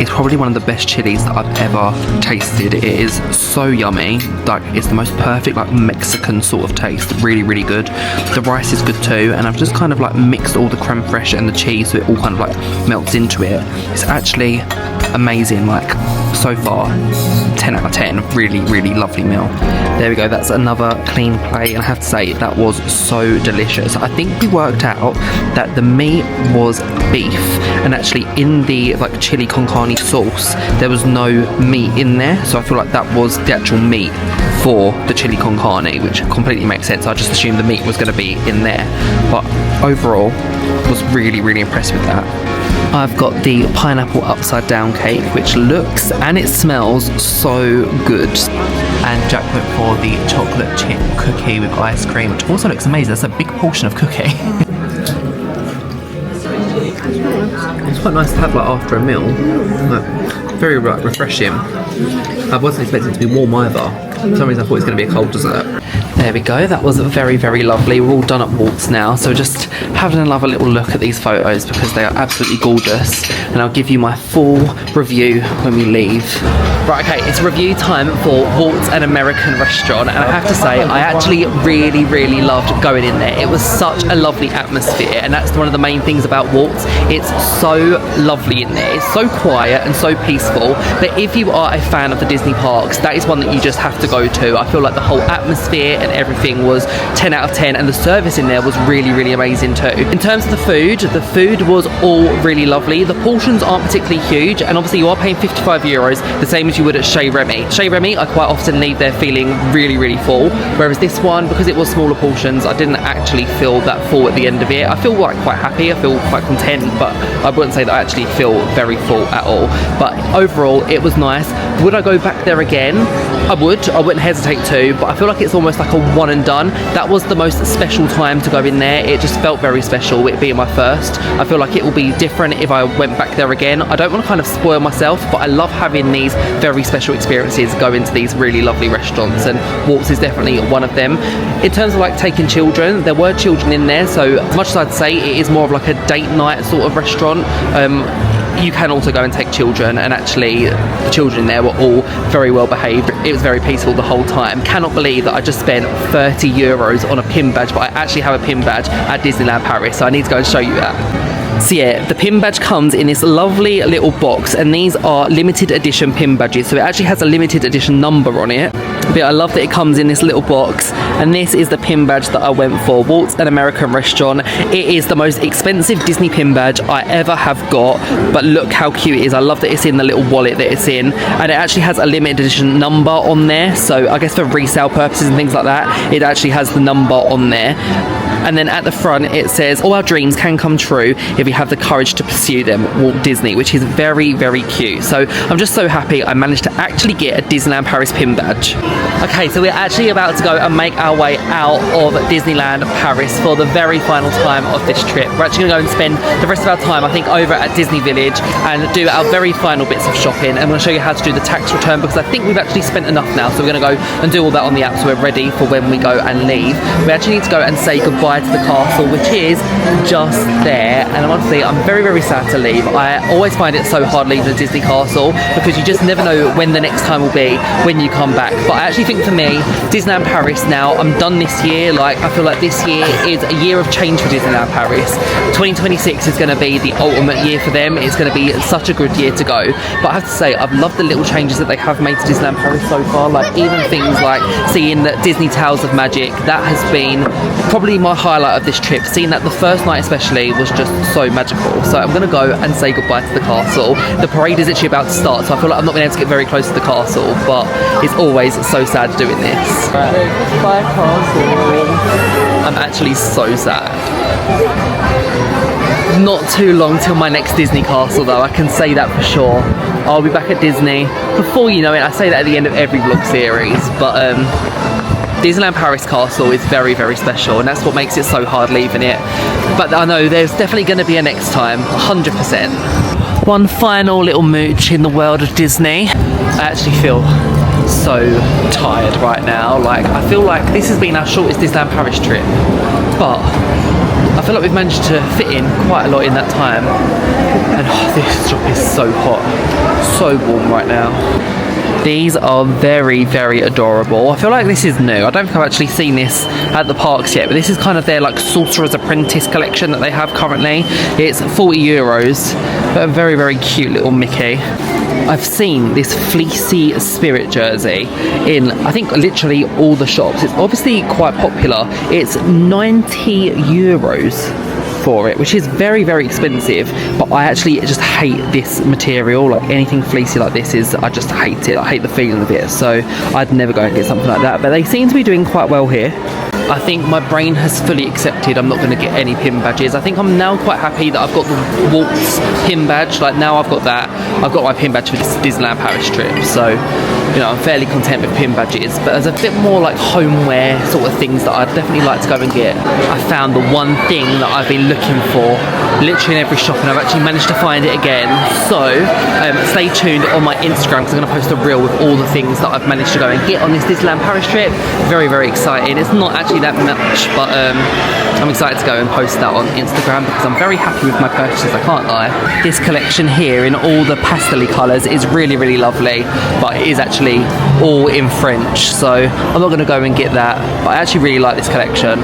is probably one of the best chilies that I've ever tasted. It is so yummy. Like, it's the most perfect like Mexican sort of taste. Really, really good. The rice is good too, and I've just kind of like mixed all the creme fraiche and the cheese so it all kind of like melts into it. It's actually amazing. Like, so far 10 out of 10. Really, really lovely meal. There we go, that's another clean plate, and I have to say that was so delicious. I think we worked out that the meat was beef, and actually in the like chili con carne sauce there was no meat in there, so I feel like that was the actual meat for the chili con carne, which completely makes sense. I just assumed the meat was going to be in there, but overall was really, really impressed with that. I've got the pineapple upside down cake, which looks and it smells so good. And Jack went for the chocolate chip cookie with ice cream, which also looks amazing. That's a big portion of cookie. It's quite nice to have like after a meal. Like, very refreshing. I wasn't expecting it to be warm either. For some reason I thought it was going to be a cold dessert. There we go, that was very, very lovely. We're all done at Walt's now, so just having another little look at these photos because they are absolutely gorgeous, and I'll give you my full review when we leave. Right, okay, it's review time for Walt's, an American restaurant, and I have to say I actually really, really loved going in there. It was such a lovely atmosphere, and that's one of the main things about Walt's. It's so lovely in there. It's so quiet and so peaceful, but if you are a fan of the Disney parks, that is one that you just have to go to. I feel like the whole atmosphere and everything was 10 out of 10, and the service in there was really, really amazing too. In terms of the food was all really lovely. The portions aren't particularly huge, and obviously you are paying €55, the same as you would at Chez Remy. Chez Remy, I quite often leave there feeling really, really full, whereas this one, because it was smaller portions, I didn't actually feel that full at the end of it. I feel like quite happy, I feel quite content, but I wouldn't say that I actually feel very full at all. But overall, it was nice. Would I go back there again? I would. I wouldn't hesitate to, but I feel like it's almost like a one and done. That was the most special time to go in there. It just felt very special, it being my first. I feel like it will be different if I went back there again. I don't want to kind of spoil myself, but I love having these very special experiences, go into these really lovely restaurants, and Walt's is definitely one of them. In terms of like taking children, there were children in there, so as much as I'd say it is more of like a date night sort of restaurant, you can also go and take children, and actually the children in there were all very well behaved. It was very peaceful the whole time. Cannot believe that I just spent €30 on a pin badge, but I actually have a pin badge at Disneyland Paris, so I need to go and show you that. So yeah, the pin badge comes in this lovely little box, and these are limited edition pin badges, so it actually has a limited edition number on it. But I love that it comes in this little box, and this is the pin badge that I went for. Walt's, an American restaurant. It is the most expensive Disney pin badge I ever have got, but look how cute it is. I love that it's in the little wallet that it's in, and it actually has a limited edition number on there, so I guess for resale purposes and things like that, it actually has the number on there. And then at the front it says, all our dreams can come true if you have the courage to pursue them, Walt Disney, which is very, very cute. So I'm just so happy I managed to actually get a Disneyland Paris pin badge. Okay, so we're actually about to go and make our way out of Disneyland Paris for the very final time of this trip. We're actually going to go and spend the rest of our time, I think, over at Disney Village and do our very final bits of shopping. I'm going to show you how to do the tax return, because I think we've actually spent enough now, so we're going to go and do all that on the app so we're ready for when we go and leave. We actually need to go and say goodbye to the castle, which is just there, and honestly I'm very, very sad to leave. I always find it so hard leaving a Disney castle because you just never know when the next time will be when you come back. But I actually think for me, Disneyland Paris now, I'm done this year. Like, I feel like this year is a year of change for Disneyland Paris. 2026 is going to be the ultimate year for them. It's going to be such a good year to go. But I have to say, I've loved the little changes that they have made to Disneyland Paris so far. Like, even things like seeing the Disney Tales of Magic, that has been probably my highlight of this trip. Seeing that the first night especially was just so magical. So I'm going to go and say goodbye to the castle. The parade is actually about to start, so I feel like I'm not being able to get very close to the castle, but it's always so sad doing this. Bye castle. I'm actually so sad. Not too long till my next Disney castle though, I can say that for sure. I'll be back at Disney before you know it. I say that at the end of every vlog series, but Disneyland Paris castle is very, very special, and that's what makes it so hard leaving it. But I know there's definitely going to be a next time, 100%. One final little mooch in the world of Disney. I actually feel so tired right now. Like, I feel like this has been our shortest Disneyland Paris trip, but I feel like we've managed to fit in quite a lot in that time. And this shop is so hot, so warm right now. These are very, very adorable. I feel like this is new. I don't think I've actually seen this at the parks yet, but this is kind of their like Sorcerer's Apprentice collection that they have currently. It's 40 euros, but a very, very cute little Mickey. I've seen this fleecy spirit jersey in, I think, literally all the shops. It's obviously quite popular. It's 90 euros for it, which is very, very expensive, but I actually just hate this material. Like anything fleecy like this is, I just hate it. I hate the feeling of it, so I'd never go and get something like that, but they seem to be doing quite well here. I think my brain has fully accepted I'm not going to get any pin badges. I think I'm now quite happy that I've got the Walt's pin badge. Like now I've got that. I've got my pin badge for this Disneyland Paris trip, so you know I'm fairly content with pin badges. But there's a bit more like homeware sort of things that I'd definitely like to go and get. I found the one thing that I've been looking for literally in every shop, and I've actually managed to find it again. So stay tuned on my Instagram, because I'm going to post a reel with all the things that I've managed to go and get on this Disneyland Paris trip. Very, very exciting. It's not actually that much, but I'm excited to go and post that on Instagram because I'm very happy with my purchases, I can't lie. This collection here in all the pastel-y colours is really, really lovely, but it is actually all in French, so I'm not going to go and get that, but I actually really like this collection.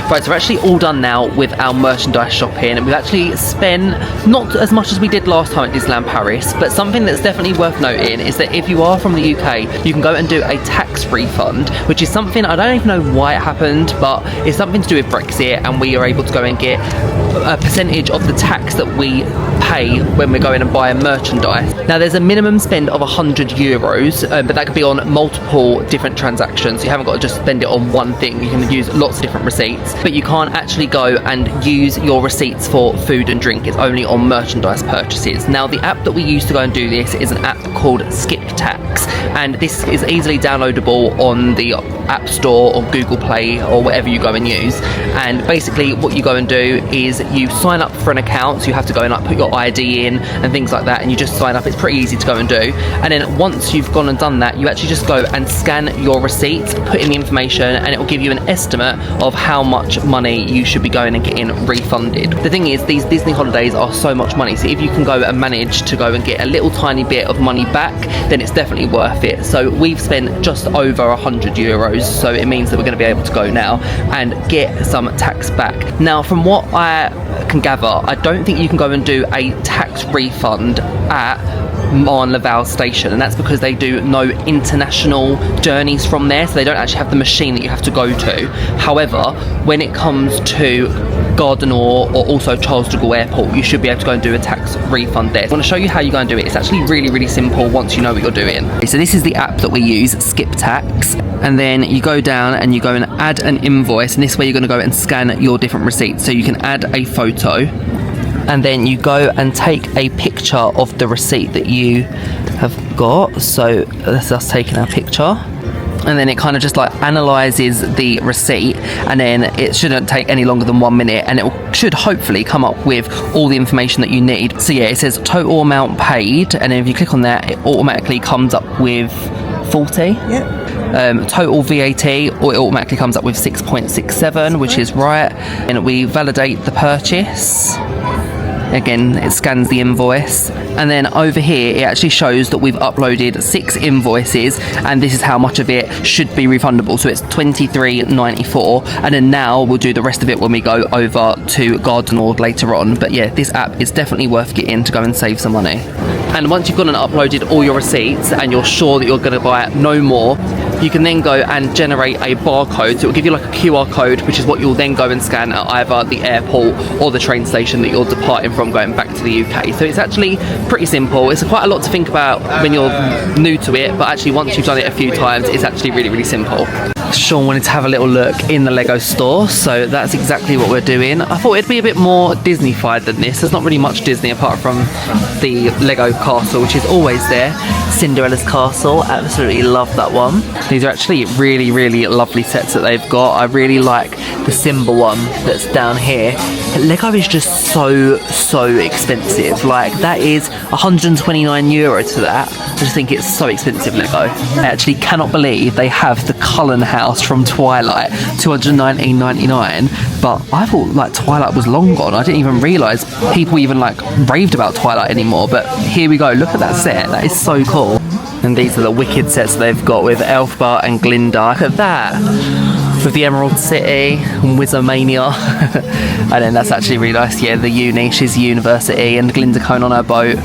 Right, so we're actually all done now with our merchandise shopping, and we've actually spent not as much as we did last time at Disneyland Paris, but something that's definitely worth noting is that if you are from the UK, you can go and do a tax refund, which is something, I don't even know why it happened, but it's something to do with Brexit, and we are able to go and get a percentage of the tax that we pay when we're going and buying merchandise. Now there's a minimum spend of 100 euros, but that could be on multiple different transactions. You haven't got to just spend it on one thing. You can use lots of different receipts, but you can't actually go and use your receipts for food and drink. It's only on merchandise purchases. Now the app that we use to go and do this is an app called Skip Tax, and this is easily downloadable on the App Store or Google Play or whatever you go and use. And basically what you go and do is you sign up for an account, so you have to go and like put your ID in and things like that, and you just sign up. It's pretty easy to go and do, and then once you've gone and done that, you actually just go and scan your receipts, put in the information, and it will give you an estimate of how much money you should be going and getting refunded. The thing is, these Disney holidays are so much money, so if you can go and manage to go and get a little tiny bit of money back, then it's definitely worth it. So we've spent just over 100 euros, so it means that we're going to be able to go now and get some tax back. Now from what I can gather, I don't think you can go and do a tax refund at Laval station, and that's because they do no international journeys from there, so they don't actually have the machine that you have to go to. However, when it comes to Gare du Nord or also Charles de Gaulle Airport, you should be able to go and do a tax refund there. I want to show you how you go and do it. It's actually really, really simple once you know what you're doing. So this is the app that we use, Skip Tax, and then you go down and you go and add an invoice, and this way you're going to go and scan your different receipts. So you can add a photo, and then you go and take a picture of the receipt that you have got. So that's us taking our picture, and then it kind of just like analyzes the receipt, and then it shouldn't take any longer than 1 minute, and it should hopefully come up with all the information that you need. So yeah, it says total amount paid, and then if you click on that, it automatically comes up with 40. Yep. Total VAT, or it automatically comes up with 6.67, which is right. And we validate the purchase. Again, it scans the invoice, and then over here it actually shows that we've uploaded 6 invoices, and this is how much of it should be refundable. So it's $23.94, and then now we'll do the rest of it when we go over to Gare du Nord later on. But yeah, this app is definitely worth getting to go and save some money. And once you've gone and uploaded all your receipts and you're sure that you're going to buy no more, you can then go and generate a barcode. So it'll give you like a QR code, which is what you'll then go and scan at either the airport or the train station that you're departing from going back to the UK. So it's actually pretty simple. It's quite a lot to think about when you're new to it, but actually once you've done it a few times, it's actually really, really simple. Sean wanted to have a little look in the Lego store, so that's exactly what we're doing. I thought it'd be a bit more Disney-fied than this. There's not really much Disney apart from the Lego castle, which is always there. Cinderella's castle, absolutely love that one. These are actually really, really lovely sets that they've got. I really like the Simba one that's down here. Lego is just so expensive. Like, that is €129 to that. I just think it's so expensive, Lego. I actually cannot believe they have the Cullen house from Twilight, $219.99. But I thought like Twilight was long gone. I didn't even realise people even like raved about Twilight anymore. But here we go, look at that set, that is so cool. And these are the Wicked sets they've got with Elphaba and Glinda. Look at that. With the Emerald City and Wizardmania. And then that's actually really nice. Yeah, the uni, she's university, and Glinda Cone on her boat.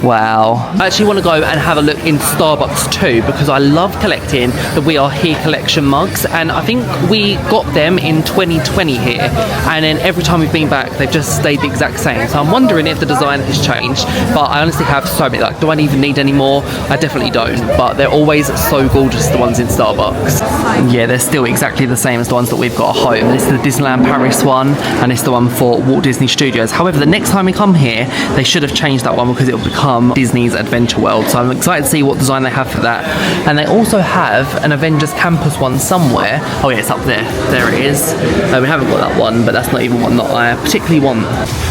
Wow. I actually want to go and have a look in Starbucks too, because I love collecting the We Are Here collection mugs, and I think we got them in 2020 here, and then every time we've been back they've just stayed the exact same. So I'm wondering if the design has changed, but I honestly have so many. Like, do I even need any more? I definitely don't, but they're always so gorgeous, the ones in Starbucks. Yeah, they're still exactly the same as the ones that we've got at home. This is the Disneyland Paris one, and it's the one for Walt Disney Studios. However, the next time we come here, they should have changed that one because it will become Disney's Adventure World. So I'm excited to see what design they have for that. And they also have an Avengers Campus one somewhere. Oh yeah, it's up there. There it is. We haven't got that one, but that's not even one that I particularly want.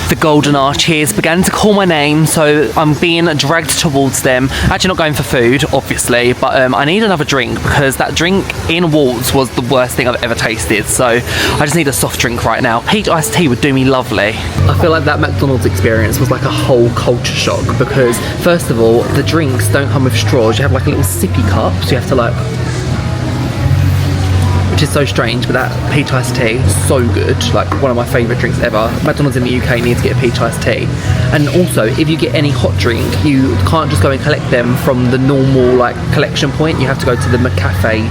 The Golden Arches began to call my name, so I'm being dragged towards them. Actually not going for food, obviously, but I need another drink because that drink in Walt's was the worst thing I've ever tasted. So I just need a soft drink right now. Peach iced tea would do me lovely. I feel like that McDonald's experience was like a whole culture shock because first of all, the drinks don't come with straws. You have like a little sippy cup, so you have to like, which is so strange, but that peach iced tea, so good. Like, one of my favourite drinks ever. McDonald's in the UK needs to get a peach iced tea. And also, if you get any hot drink, you can't just go and collect them from the normal like collection point. You have to go to the McCafe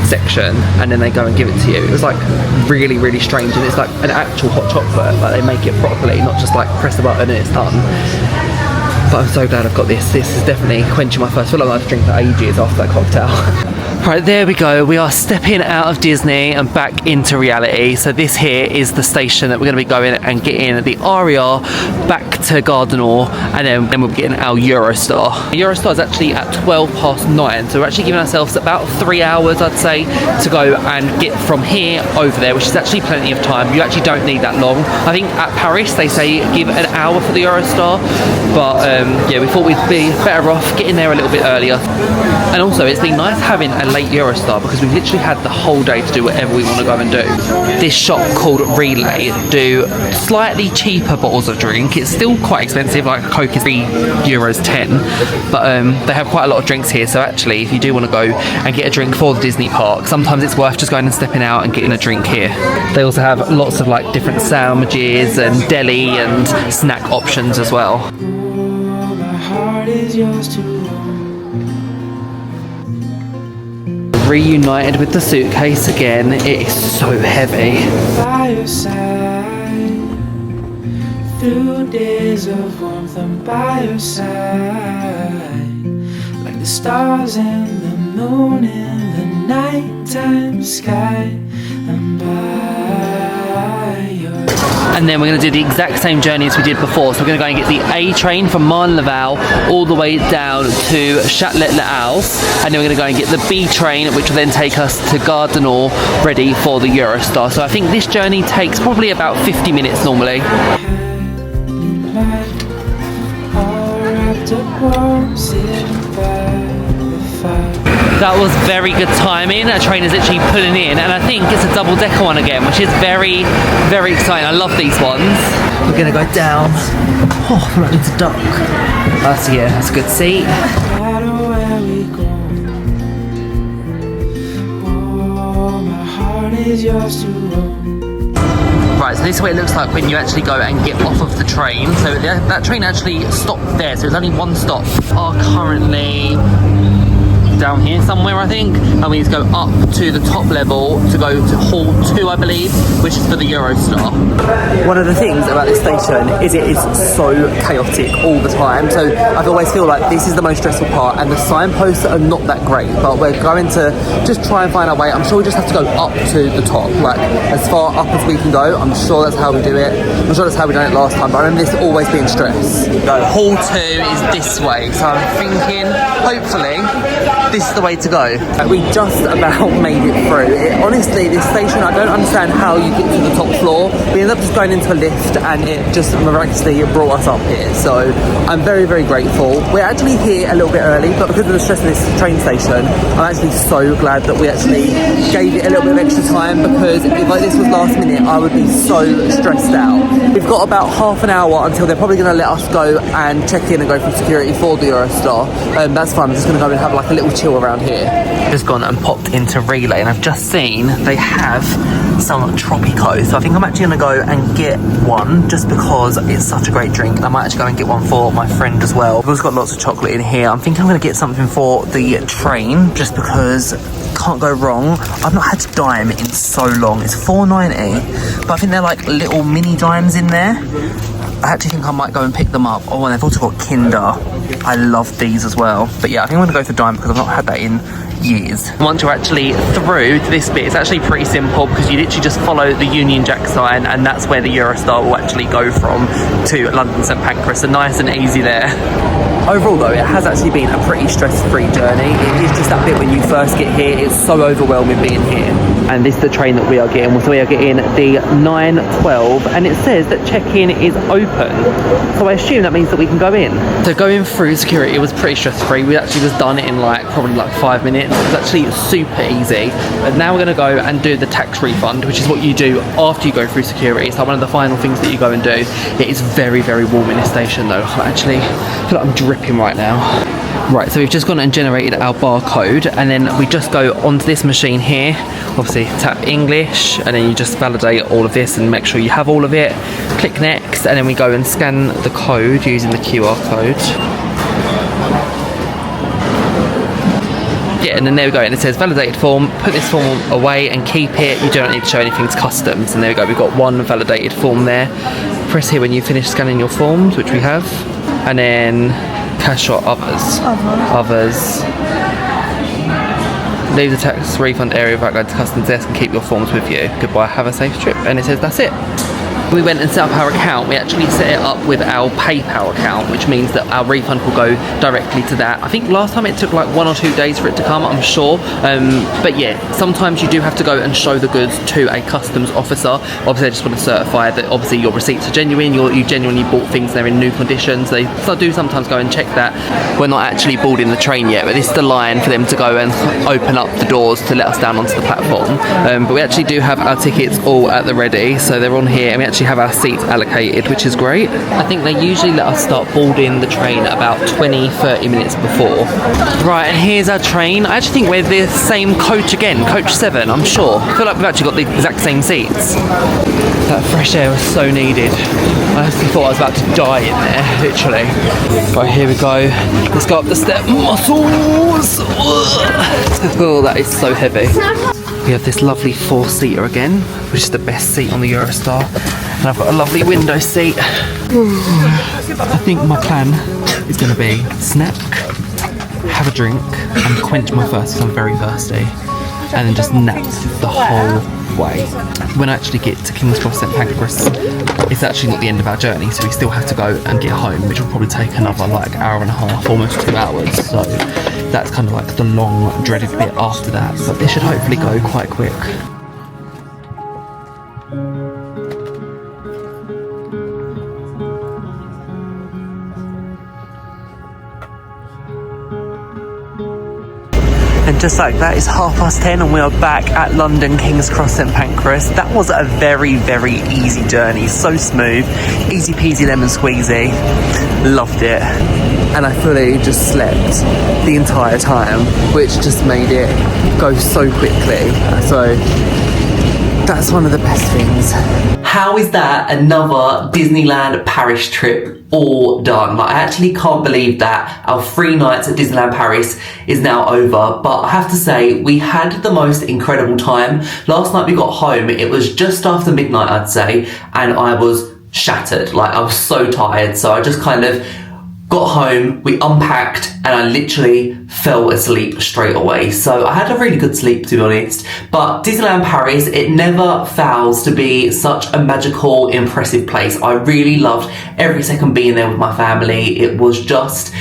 section, and then they go and give it to you. It was like really, really strange, and it's like an actual hot chocolate. Like, they make it properly, not just like press the button and it's done. But I'm so glad I've got this. This is definitely quenching my thirst. I feel like I have to drink for ages after that cocktail. Right, there we go. We are stepping out of Disney and back into reality. So this here is the station that we're going to be going and getting the RER back to Gare du Nord, and then we'll be getting our Eurostar. Eurostar is actually at 9:12, so we're actually giving ourselves about 3 hours, I'd say, to go and get from here over there, which is actually plenty of time. You actually don't need that long. I think at Paris they say give an hour for the Eurostar, but yeah, we thought we'd be better off getting there a little bit earlier. And also, it's been nice having a late Eurostar because we've literally had the whole day to do whatever we want to go and do. This shop called Relay do slightly cheaper bottles of drink. It's still quite expensive, like a Coke is €3.10, but they have quite a lot of drinks here. So actually, if you do want to go and get a drink for the Disney park, sometimes it's worth just going and stepping out and getting a drink here. They also have lots of like different sandwiches and deli and snack options as well. Reunited with the suitcase again. It is so heavy. By your side, through days of warmth, I'm by your side, like the stars and the moon in the nighttime sky. I'm by your side. And then we're going to do the exact same journey as we did before. So we're going to go and get the A train from Marne-Laval all the way down to Châtelet-Les-Halles, and then we're going to go and get the B train, which will then take us to Gare du Nord, ready for the Eurostar. So I think this journey takes probably about 50 minutes normally. That was very good timing. That train is literally pulling in, and I think it's a double-decker one again, which is very, very exciting. I love these ones. We're gonna go down. Oh, I feel like I need to duck. That's, yeah, that's a good seat. Right, so this is what it looks like when you actually go and get off of the train. So that train actually stopped there, so there's only one stop. We are currently down here somewhere, I think, and we need to go up to the top level to go to Hall 2, I believe, which is for the Eurostar. One of the things about this station is it is so chaotic all the time, so I always feel like this is the most stressful part, and the signposts are not that great, but we're going to just try and find our way. I'm sure we just have to go up to the top, like as far up as we can go. I'm sure that's how we do it. I'm sure that's how we done it last time, but I remember this always being stress. No, Hall 2 is this way, so I'm thinking, hopefully, this is the way to go. We just about made it through. Honestly, this station, I don't understand how you get to the top floor. We ended up just going into a lift, and it just miraculously brought us up here, so I'm very, very grateful. We're actually here a little bit early, but because of the stress of this train station, I'm actually so glad that we actually gave it a little bit of extra time, because if like this was last minute, I would be so stressed out. We've got about half an hour until they're probably going to let us go and check in and go through security for the Eurostar. That's fine. I'm just going to go and have like a little chill around here. Just gone and popped into Relay, and I've just seen they have some Tropico, so I think I'm actually going to go and get one just because it's such a great drink. I might actually go and get one for my friend as well. We've also got lots of chocolate in here. I'm thinking I'm going to get something for the train just because can't go wrong. I've not had dime in so long. It's $4.90, but I think they're like little mini dimes in there. I actually think I might go and pick them up. Oh, and they've also got Kinder. I love these as well. But yeah, I think I'm going to go for dime because I've not had that in years. Once you're actually through to this bit, it's actually pretty simple because you literally just follow the Union Jack sign, and that's where the Eurostar will actually go from to London St Pancras. So nice and easy there. Overall though, it has actually been a pretty stress-free journey. It is just that bit when you first get here, it's so overwhelming being here. And this is the train that we are getting. So we are getting the 9:12, and it says that check-in is open. So I assume that means that we can go in. So going through security, it was pretty stress-free. We actually was done it in like probably like 5 minutes. It was actually super easy. But now we're going to go and do the tax refund, which is what you do after you go through security. So one of the final things that you go and do. It is very, very warm in this station though. I feel like I'm dripping right now. Right, so we've just gone and generated our barcode, and then we just go onto this machine here. Obviously tap English, and then you just validate all of this and make sure you have all of it. Click next, and then we go and scan the code using the QR code. Yeah, and then there we go, and it says validated form. Put this form away and keep it. You don't need to show anything to customs. And there we go, we've got one validated form there. Press here when you finish scanning your forms, which we have, and then cash or others. Leave the tax refund area without going to customs desk and keep your forms with you. Goodbye, have a safe trip. And it says that's it. We went and set up our account. We actually set it up with our PayPal account, which means that our refund will go directly to that. I think last time it took like 1 or 2 days for it to come, I'm sure. But yeah, sometimes you do have to go and show the goods to a customs officer. Obviously, I just want to certify that obviously your receipts are genuine, you genuinely bought things, they're in new conditions. They do sometimes go and check that. We're not actually boarding the train yet, but this is the line for them to go and open up the doors to let us down onto the platform. But we actually do have our tickets all at the ready, so they're on here, and we actually have our seats allocated, which is great. I think they usually let us start boarding the train about 20-30 minutes before. Right, and here's our train. I actually think we're the same coach again, coach 7, I'm sure. I feel like we've actually got the exact same seats. That fresh air was so needed. I actually thought I was about to die in there, literally. Right, here we go. Let's go up the step. Muscles! Oh, that is so heavy. We have this lovely 4-seater again, which is the best seat on the Eurostar. And I've got a lovely window seat. I think my plan is going to be snack, have a drink, and quench my thirst because I'm very thirsty. And then just nap the whole way. When I actually get to King's Cross St Pancras, it's actually not the end of our journey, so we still have to go and get home, which will probably take another like hour and a half, almost 2 hours. So that's kind of like the long dreaded bit after that, but this should hopefully go quite quick. And just like that, it's 10:30 and we are back at London King's Cross St Pancras. That was a very, very easy journey. So smooth, easy peasy lemon squeezy. Loved it. And I fully just slept the entire time, which just made it go so quickly. So That's one of the best things. How is that another Disneyland Paris trip all done? Like, I actually can't believe that our 3 nights at Disneyland Paris is now over, but I have to say we had the most incredible time. Last night we got home, it was just after midnight, I'd say, and I was shattered. Like, I was so tired, so I just kind of got home, we unpacked, and I literally fell asleep straight away. So I had a really good sleep, to be honest. But Disneyland Paris, it never fails to be such a magical, impressive place. I really loved every second being there with my family. It was just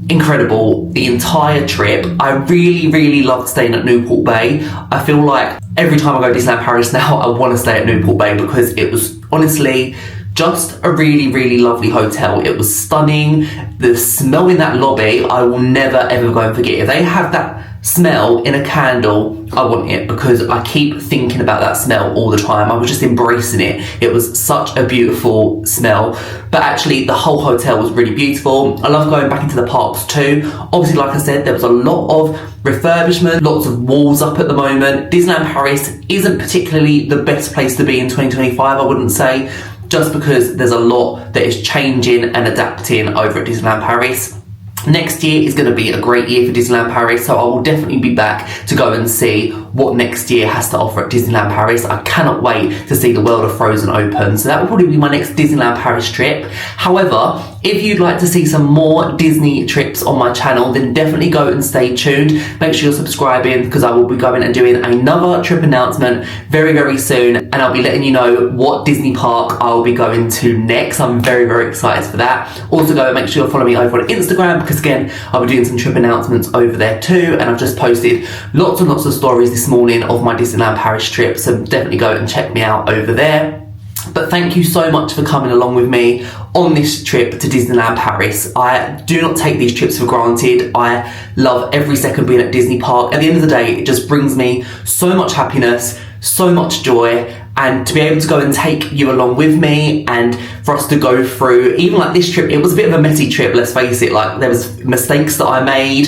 incredible the entire trip. I really loved staying at Newport Bay. I feel like every time I go to Disneyland Paris now, I want to stay at Newport Bay because it was honestly just a really lovely hotel. It was stunning. The smell in that lobby, I will never ever go and forget. If they have that smell in a candle, I want it because I keep thinking about that smell all the time. I was just embracing it. It was such a beautiful smell. But actually the whole hotel was really beautiful. I love going back into the parks too. Obviously, like I said, there was a lot of refurbishment, lots of walls up at the moment. Disneyland Paris isn't particularly the best place to be in 2025, I wouldn't say, just because there's a lot that is changing and adapting over at Disneyland Paris. Next year is going to be a great year for Disneyland Paris, so I will definitely be back to go and see what next year has to offer at Disneyland Paris. I cannot wait to see the World of Frozen open, so that will probably be my next Disneyland Paris trip. However, if you'd like to see some more Disney trips on my channel, then definitely go and stay tuned. Make sure you're subscribing because I will be going and doing another trip announcement very soon, and I'll be letting you know what Disney park I will be going to next. I'm very excited for that. Also, go and make sure you're following me over on Instagram because again, I'll be doing some trip announcements over there too, and I've just posted lots and lots of stories this morning of my Disneyland Paris trip, so definitely go and check me out over there. But thank you so much for coming along with me on this trip to Disneyland Paris. I do not take these trips for granted. I love every second being at Disney Park. At the end of the day, it just brings me so much happiness, so much joy, and to be able to go and take you along with me and for us to go through, even like this trip, it was a bit of a messy trip, let's face it. Like, there was mistakes that I made,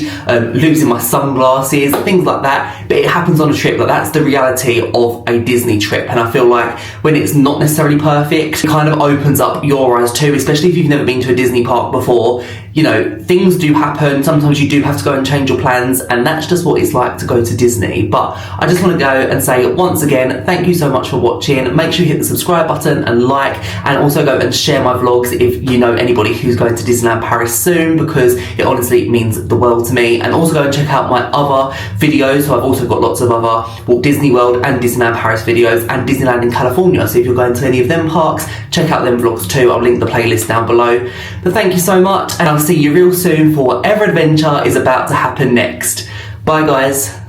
losing my sunglasses, things like that, but it happens on a trip. Like, that's the reality of a Disney trip, and I feel like when it's not necessarily perfect, it kind of opens up your eyes too, especially if you've never been to a Disney park before. You know, things do happen, sometimes you do have to go and change your plans, and that's just what it's like to go to Disney. But I just want to go and say once again, thank you so much for watching. Make sure you hit the subscribe button and like, and also go and share my vlogs if you know anybody who's going to Disneyland Paris soon, because it honestly means the world to me. And also go and check out my other videos. So I've also got lots of other Walt Disney World and Disneyland Paris videos, and Disneyland in California. So if you're going to any of them parks, check out them vlogs too. I'll link the playlist down below. But thank you so much, and I'll see you real soon for whatever adventure is about to happen next. Bye guys.